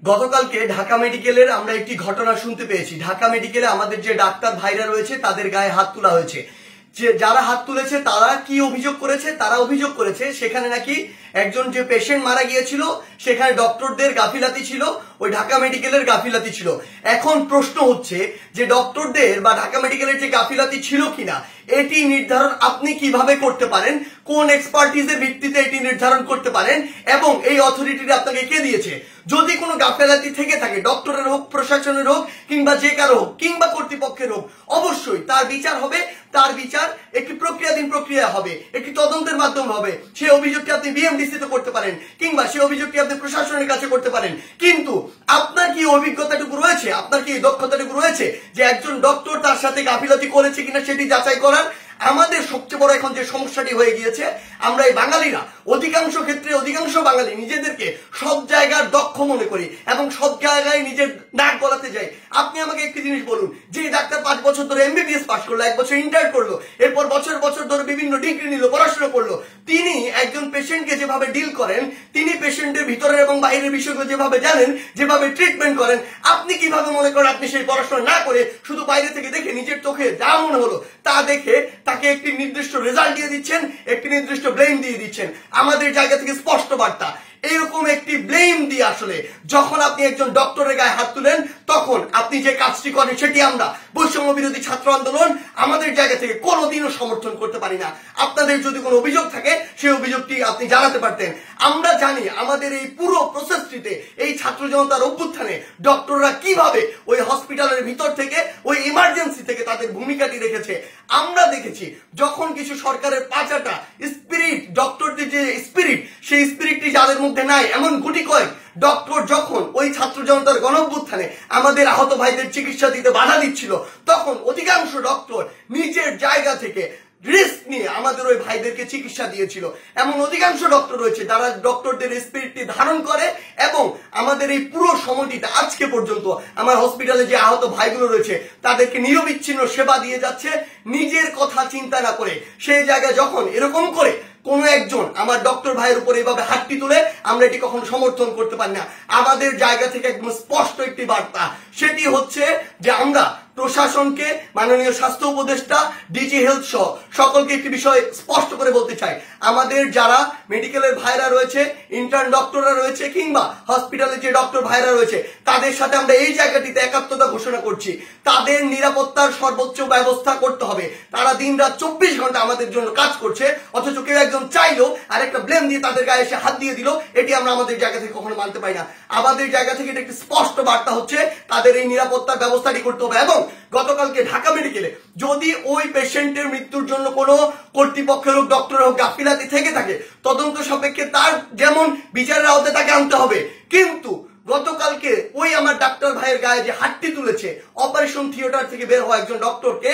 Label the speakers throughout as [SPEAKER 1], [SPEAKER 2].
[SPEAKER 1] গতকালকে ঢাকা মেডিকেলের আমরা একটি ঘটনা শুনতে পেয়েছি। ঢাকা মেডিকেলে আমাদের যে ডাক্তার ভাইরা রয়েছে তাদের গায়ে হাত তোলা হয়েছে। যে যারা হাত তুলেছে তারা কি অভিযোগ করেছে? তারা অভিযোগ করেছে সেখানে নাকি একজন যে পেশেন্ট মারা গিয়েছিল সেখানে ডক্টরদের গাফিলাতি ছিল, ওই ঢাকা মেডিকেলের গাফিলাতি ছিল। এখন প্রশ্ন হচ্ছে যে ডক্টরদের বা ঢাকা মেডিকেলের যে গাফিলাতি ছিল কিনা এটি নির্ধারণ আপনি কিভাবে করতে পারেন, কোন এক্সপার্টিজের ভিত্তিতে এটি নির্ধারণ করতে পারেন এবং এই অথরিটি আপনাকে কে দিয়েছে? যদি কোনো গাফিলাতি থেকে থাকে, ডক্টরের হোক, প্রশাসনের হোক, কিংবা যে কারো হোক, কিংবা কর্তৃপক্ষের হোক, অবশ্যই তার বিচার হবে। তার বিচার একটি প্রক্রিয়াধীন প্রক্রিয়া হবে, একটি তদন্তের মাধ্যমে হবে। সেই অভিযোগটি আপনি বিএমডিসি তে করতে পারেন কিংবা সেই অভিযোগটি আপনি প্রশাসনের কাছে করতে পারেন। কিন্তু আপনার কি অভিজ্ঞতাটুকু রয়েছে, আপনার কি দক্ষতাটুকু রয়েছে যে একজন ডক্টর তার সাথে গাফিলতি করেছে কিনা সেটি যাচাই করার? আমাদের সবচেয়ে বড় এখন যে সমস্যাটি হয়ে গিয়েছে, আমরা এই বাঙালিরা অধিকাংশ ক্ষেত্রে অধিকাংশ বাঙালি নিজেদেরকে সব জায়গার দক্ষ মনে করি এবং সব জায়গায় নিজের নাক গলাতে যাই। আপনি আমাকে একটি জিনিস বলুন, যে ডাক্তার 5 বছর ধরে এমবিবিএস পাস করলো, 1 বছর ইন্টার্ন করলো, এরপর বছর বছর ধরে বিভিন্ন ডিগ্রি নিল, পড়াশোনা করলো, তিনি একজন পেশেন্টকে যেভাবে ডিল করেন, তিনি পেশেন্টের ভিতরের এবং বাইরের বিষয়গুলো যেভাবে জানেন, যেভাবে ট্রিটমেন্ট করেন, আপনি কিভাবে মনে করেন আপনি সেই পড়াশোনা না করে শুধু বাইরে থেকে দেখে নিজের চোখে যা মনে হলো তা দেখে তাকে একটি নির্দিষ্ট রেজাল্ট দিয়ে দিচ্ছেন, একটি নির্দিষ্ট ব্লেম দিয়ে দিচ্ছেন? আমাদের জায়গা থেকে স্পষ্ট বার্তা, এইরকম একটি ব্লেম দিয়ে আসলে যখন আপনি একজন ডক্টরের গায়ে হাত তুলেন তখন আপনি যে কাজটি করেন সেটি আমরা বৈষম্য বিরোধী ছাত্র আন্দোলন আমাদের জায়গা থেকে কোনোদিনও সমর্থন করতে পারি না। আপনাদের যদি কোনো অভিযোগ থাকে সেই অভিযোগটি আপনি জানাতে পারতেন। আমরা জানি আমাদের এই পুরো প্রসেসটিতে, এই ছাত্র জনতার অভ্যুত্থানে ডক্টররা কিভাবে ওই হসপিটালের ভিতর থেকে, ওই ইমার্জেন্সি থেকে তাদের ভূমিকাটি রেখেছে। আমরা দেখেছি যখন কিছু সরকারের পাঁচাটা স্পিরিট, ডক্টরদের যে স্পিরিট, সেই স্পিরিটটি যাদের মধ্যে নাই, এমন গুটি কয়েক ডক্টর যখন ওই ছাত্র জনতার গণঅভ্যুত্থানে আমাদের আহত ভাইদের চিকিৎসা দিতে বাধা দিচ্ছিল, তখন অধিকাংশ ডক্টর নিজের জায়গা থেকে রিস্ক নিয়ে আমাদের ওই ভাইদেরকে চিকিৎসা দিয়েছিল। এমন অধিকাংশ ডক্টর রয়েছে যারা ডক্টরদের স্পিরিটটি ধারণ করে এবং আমাদের এই পুরো সময়টিতে আজকে পর্যন্ত আমার হসপিটালে যে আহত ভাইগুলো রয়েছে তাদেরকে নিরবিচ্ছিন্ন সেবা দিয়ে যাচ্ছে, নিজের কথা চিন্তা না করে। সেই জায়গায় যখন এরকম করে কোন একজন আমার ডক্টর ভাইয়ের উপর এইভাবে হাতটি তুলে, আমরা এটি কখনো সমর্থন করতে পারি না। আমাদের জায়গা থেকে একদম স্পষ্ট একটি বার্তা, সেটি হচ্ছে যে আমরা প্রশাসনকে, মাননীয় স্বাস্থ্য উপদেষ্টা, ডিজি হেলথ সহ সকলকে একটি বিষয় স্পষ্ট করে বলতে চাই, আমাদের যারা মেডিকেলের ভাইরা রয়েছে, ইন্টার্ন ডক্টররা রয়েছে, কিংবা হসপিটালে যে ডক্টর ভাইরা রয়েছে, তাদের সাথে আমরা এই জায়গাটিতে একাত্মতা ঘোষণা করছি। তাদের নিরাপত্তার সর্বোচ্চ ব্যবস্থা করতে হবে। তারা দিন রাত 24 ঘন্টা আমাদের জন্য কাজ করছে, অথচ কেউ একজন চাইলো আর একটা ব্লেম দিয়ে তাদের গায়ে এসে হাত দিয়ে দিল, এটি আমরা আমাদের জায়গা থেকে কখনো মানতে পারি না। আমাদের জায়গা থেকে এটা একটি স্পষ্ট বার্তা হচ্ছে তাদের এই নিরাপত্তার ব্যবস্থাটি করতে হবে। এবং গতকালকে ঢাকা মেডিকেলে যদি ওই পেশেন্টের মৃত্যুর জন্য কোনো কর্তৃপক্ষের হোক, ডক্টর হোক গাফিলাতি থেকে থাকে, তদন্ত সাপেক্ষে তার যেমন বিচারের আওতায় তাকে আনতে হবে। কিন্তু গতকালকে ওই আমার ডাক্তার ভাইয়ের গায়ে যে হাতটি তুলেছে, অপারেশন থিয়েটার থেকে বের হওয়া একজন ডক্টরকে,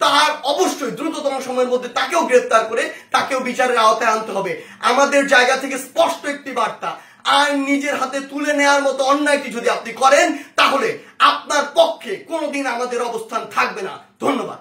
[SPEAKER 1] তার অবশ্যই দ্রুততম সময়ের মধ্যে তাকেও গ্রেফতার করে তাকেও বিচারের আওতায় আনতে হবে। আমাদের জায়গা থেকে স্পষ্ট একটি বার্তা, আর নিজের হাতে তুলে নেওয়ার মতো অন্যায়টি যদি আপনি করেন তাহলে আপনার পক্ষে কোনোদিন আমাদের অবস্থান থাকবে না। ধন্যবাদ।